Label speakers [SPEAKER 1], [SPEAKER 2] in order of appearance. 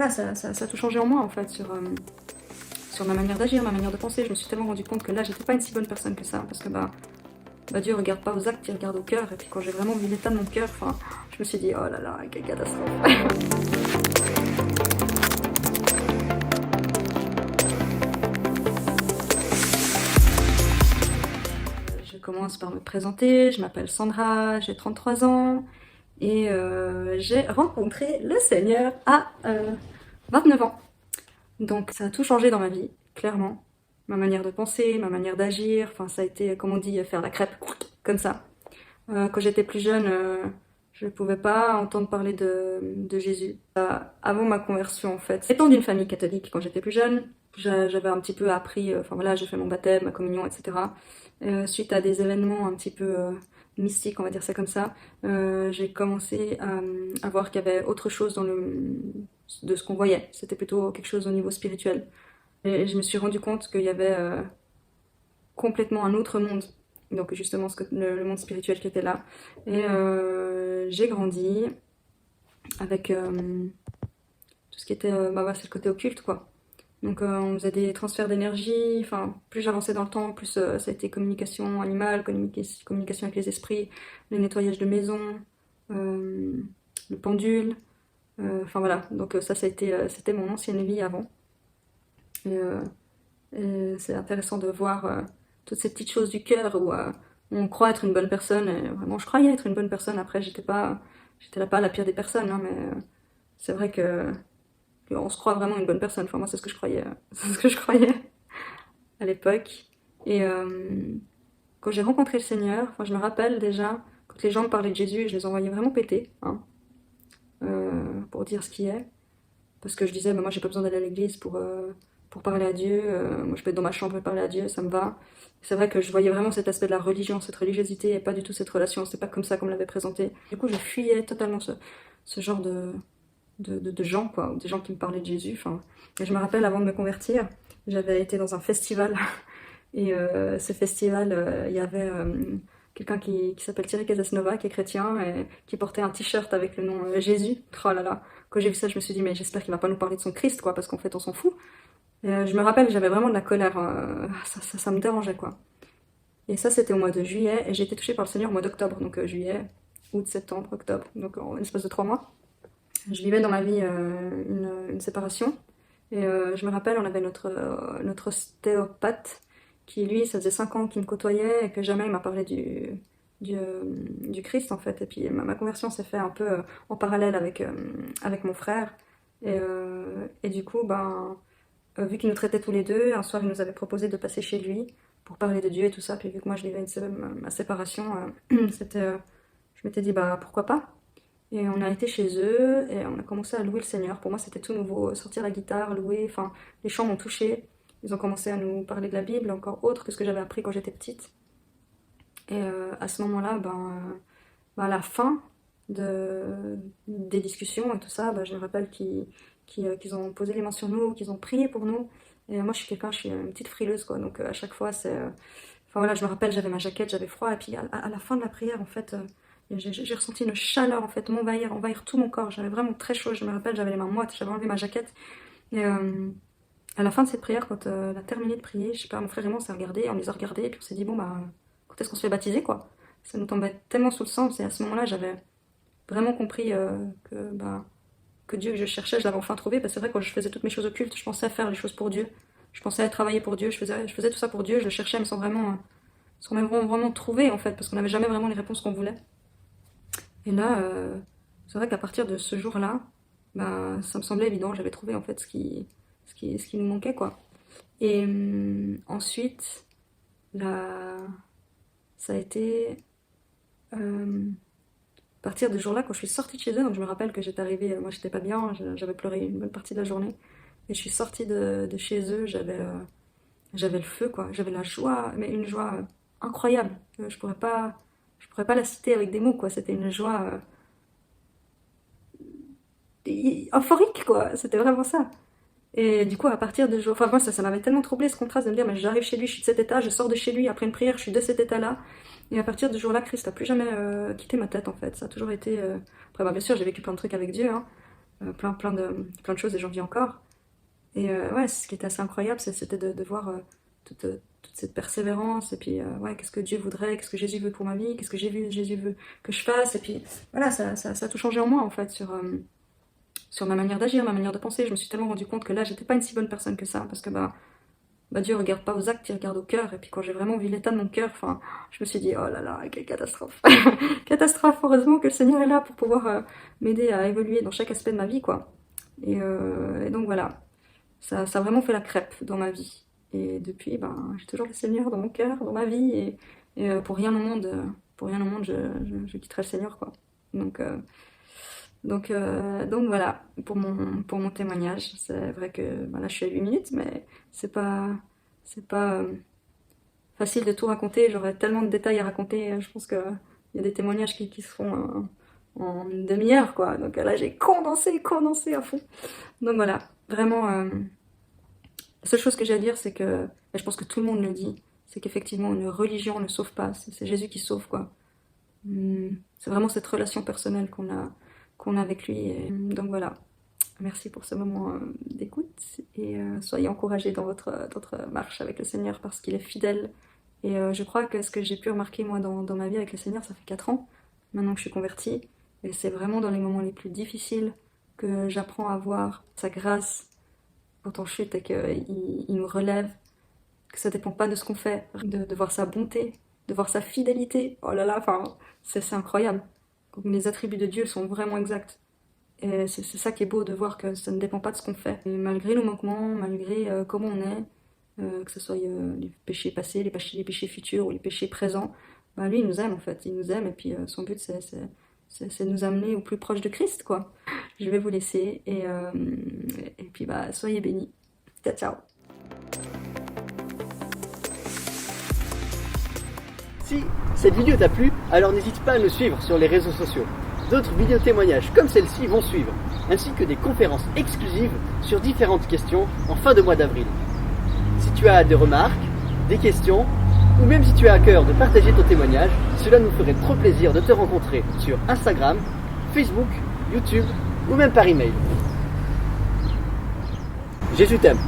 [SPEAKER 1] Là, ça a tout changé en moi, en fait, sur ma manière d'agir, ma manière de penser. Je me suis tellement rendu compte que là, j'étais pas une si bonne personne que ça, parce que Dieu regarde pas aux actes, il regarde au cœur. Et puis quand j'ai vraiment vu l'état de mon cœur, enfin, je me suis dit, oh là là, quelle catastrophe. Je commence par me présenter, je m'appelle Sandra, j'ai 33 ans et j'ai rencontré le Seigneur à 29 ans. Donc ça a tout changé dans ma vie, clairement. Ma manière de penser, ma manière d'agir, enfin ça a été, comme on dit, faire la crêpe, comme ça. Quand j'étais plus jeune, je ne pouvais pas entendre parler de Jésus. Avant ma conversion, en fait. Étant d'une famille catholique, quand j'étais plus jeune, j'avais un petit peu appris, enfin voilà, j'ai fait mon baptême, ma communion, etc. Suite à des événements un petit peu mystiques, on va dire ça comme ça, j'ai commencé à voir qu'il y avait autre chose de ce qu'on voyait. C'était plutôt quelque chose au niveau spirituel. Et je me suis rendu compte qu'il y avait complètement un autre monde. Donc justement le monde spirituel qui était là. Et j'ai grandi avec tout ce qui était, c'est le côté occulte quoi. Donc on faisait des transferts d'énergie, enfin plus j'avançais dans le temps, plus ça a été communication animale, communication avec les esprits, le nettoyage de maison, le pendule, enfin voilà, donc ça a été, c'était mon ancienne vie avant. Et c'est intéressant de voir toutes ces petites choses du cœur où on croit être une bonne personne. Et vraiment, je croyais être une bonne personne. Après, j'étais là pas la pire des personnes, hein, mais c'est vrai que on se croit vraiment une bonne personne. Enfin, moi, c'est ce que je croyais, c'est ce que je croyais à l'époque. Et quand j'ai rencontré le Seigneur, enfin, je me rappelle déjà quand les gens me parlaient de Jésus, je les envoyais vraiment péter, hein, pour dire ce qui est. Parce que je disais, bah, moi j'ai pas besoin d'aller à l'église pour parler à Dieu, moi je peux être dans ma chambre et parler à Dieu, ça me va. C'est vrai que je voyais vraiment cet aspect de la religion, cette religiosité, et pas du tout cette relation, c'était pas comme ça qu'on me l'avait présenté. Du coup je fuyais totalement ce genre de gens, quoi, des gens qui me parlaient de Jésus. Enfin, et je me rappelle avant de me convertir, j'avais été dans un festival, et ce festival, il y avait quelqu'un qui s'appelle Thierry Casasnova, qui est chrétien, et qui portait un t-shirt avec le nom Jésus. Oh là là, quand j'ai vu ça, je me suis dit, mais j'espère qu'il va pas nous parler de son Christ, quoi, parce qu'en fait, on s'en fout. Et, je me rappelle que j'avais vraiment de la colère, ça me dérangeait, quoi. Et ça, c'était au mois de juillet, et j'ai été touchée par le Seigneur au mois d'octobre, donc juillet, août, septembre, octobre, donc en l'espace de 3 mois. Je vivais dans ma vie une séparation, et je me rappelle, on avait notre ostéopathe, qui lui, ça faisait 5 ans qu'il me côtoyait, et que jamais il m'a parlé du Christ, en fait. Et puis ma conversion s'est faite un peu en parallèle avec mon frère. Et du coup, vu qu'il nous traitait tous les deux, un soir il nous avait proposé de passer chez lui pour parler de Dieu et tout ça. Puis vu que moi je vivais ma séparation, je m'étais dit bah pourquoi pas. Et on a été chez eux et on a commencé à louer le Seigneur. Pour moi c'était tout nouveau, sortir la guitare, louer, enfin les chants m'ont touchée. Ils ont commencé à nous parler de la Bible, encore autre que ce que j'avais appris quand j'étais petite. Et à ce moment-là, à la fin des discussions et tout ça, je me rappelle qu'ils ont posé les mains sur nous, qu'ils ont prié pour nous. Et moi, je suis une petite frileuse, quoi. Donc à chaque fois, c'est. Enfin voilà, je me rappelle, j'avais ma jaquette, j'avais froid. Et puis à la fin de la prière, en fait, j'ai ressenti une chaleur, en fait, envahir tout mon corps. J'avais vraiment très chaud. Je me rappelle, j'avais les mains moites, j'avais enlevé ma jaquette. Et à la fin de cette prière, quand elle a terminé de prier, je sais pas, mon frère et moi, on s'est regardés, on les a regardés, et puis on s'est dit, bon, quand est-ce qu'on se fait baptiser, quoi? Ça nous tombait tellement sous le sens. Et à ce moment-là, j'avais vraiment compris que Dieu que je cherchais, je l'avais enfin trouvé. Parce que c'est vrai, quand je faisais toutes mes choses occultes, je pensais à faire les choses pour Dieu. Je pensais à travailler pour Dieu, je faisais tout ça pour Dieu, je le cherchais, mais sans vraiment trouver, en fait, parce qu'on n'avait jamais vraiment les réponses qu'on voulait. Et là, c'est vrai qu'à partir de ce jour-là, ça me semblait évident, j'avais trouvé, en fait, ce qui nous manquait, quoi. Et ensuite, là, ça a été... à partir de ce jour-là, quand je suis sortie de chez eux, donc je me rappelle que j'étais arrivée, moi j'étais pas bien, j'avais pleuré une bonne partie de la journée. Et je suis sortie de chez eux, j'avais le feu, quoi. J'avais la joie, mais une joie incroyable. Je pourrais pas la citer avec des mots, quoi. C'était une joie euphorique, quoi. C'était vraiment ça. Et du coup, à partir de jour, enfin moi ça m'avait tellement troublé ce contraste de me dire, mais j'arrive chez lui, je suis de cet état, je sors de chez lui après une prière, je suis de cet état-là. Et à partir de ce jour-là, Christ n'a plus jamais quitté ma tête en fait. Ça a toujours été. Après, bien sûr, j'ai vécu plein de trucs avec Dieu, hein, plein de choses et j'en vis encore. Et ouais, ce qui était assez incroyable, c'était de voir toute cette persévérance, et puis ouais, qu'est-ce que Dieu voudrait, qu'est-ce que Jésus veut pour ma vie, qu'est-ce que Jésus veut que je fasse, et puis voilà, ça a tout changé en moi en fait, sur ma manière d'agir, ma manière de penser. Je me suis tellement rendu compte que là, j'étais pas une si bonne personne que ça, parce que Dieu regarde pas aux actes, il regarde au cœur, et puis quand j'ai vraiment vu l'état de mon cœur, enfin, je me suis dit, oh là là, quelle catastrophe. Catastrophe, heureusement que le Seigneur est là pour pouvoir m'aider à évoluer dans chaque aspect de ma vie, quoi. Et donc voilà, ça a vraiment fait la crêpe dans ma vie. Et depuis, j'ai toujours le Seigneur dans mon cœur, dans ma vie, et pour rien au monde, je quitterai le Seigneur, quoi. Donc voilà, pour mon témoignage. C'est vrai que là je suis à 8 minutes, mais c'est pas facile de tout raconter. J'aurais tellement de détails à raconter. Je pense qu'il y a des témoignages qui se font en une demi-heure, quoi. Donc là j'ai condensé à fond. Donc voilà, vraiment, la seule chose que j'ai à dire, c'est que, et je pense que tout le monde le dit, c'est qu'effectivement une religion ne sauve pas. C'est Jésus qui sauve, quoi. C'est vraiment cette relation personnelle qu'on a avec lui. Et donc voilà, merci pour ce moment d'écoute, et soyez encouragés dans votre marche avec le Seigneur, parce qu'il est fidèle. Et je crois que ce que j'ai pu remarquer moi dans ma vie avec le Seigneur, ça fait 4 ans maintenant que je suis convertie, et c'est vraiment dans les moments les plus difficiles que j'apprends à voir sa grâce quand on chute, et qu'il nous relève, que ça dépend pas de ce qu'on fait, de voir sa bonté, de voir sa fidélité. Oh là là, enfin, c'est incroyable. Les attributs de Dieu sont vraiment exacts. Et c'est ça qui est beau, de voir que ça ne dépend pas de ce qu'on fait. Et malgré nos manquements, malgré comment on est, que ce soit les péchés passés, les péchés futurs ou les péchés présents, lui il nous aime en fait, il nous aime, et puis son but c'est de nous amener au plus proche de Christ, quoi. Je vais vous laisser, et puis soyez bénis. Ciao, ciao.
[SPEAKER 2] Si cette vidéo t'a plu, alors n'hésite pas à nous suivre sur les réseaux sociaux. D'autres vidéos témoignages comme celle-ci vont suivre, ainsi que des conférences exclusives sur différentes questions en fin de mois d'avril. Si tu as des remarques, des questions, ou même si tu as à cœur de partager ton témoignage, cela nous ferait trop plaisir de te rencontrer sur Instagram, Facebook, YouTube ou même par email. Jésus t'aime.